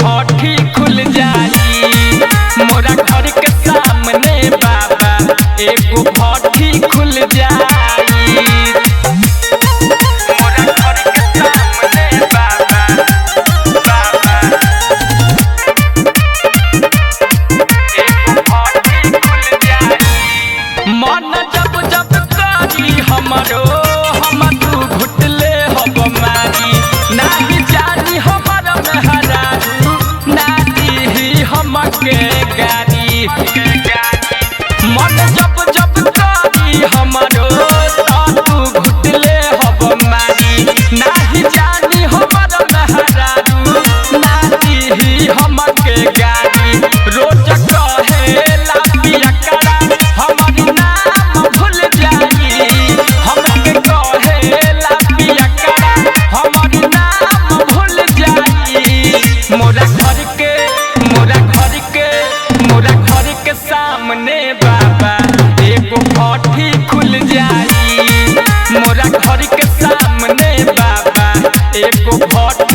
भट्ठी खुल जाई। मोरा घर के सामने बाबा एगो भट्ठी खुल जाई। मोरा घर के सामने बाबा एगो भट्ठी खुल जाई। मन जब जब करी हमरो हम तू घुटले हब मारी। नाही जानी हमर मेहरारू ना दीही हमके गारी। मन जब जब करी हमरो तू घुटले हब मारी। नाही जानी हमर मेहरारू ना दीही हमके गारी। रोज कहेला पियकरा हमर नाम भूल जाई। हमके कहेला पियकरा हमर नाम भूल जाई। मोरा घर के सामने बाबा एगो भट्ठी खुल जाई। मोरा घर के सामने बाबा एगो भट्ठी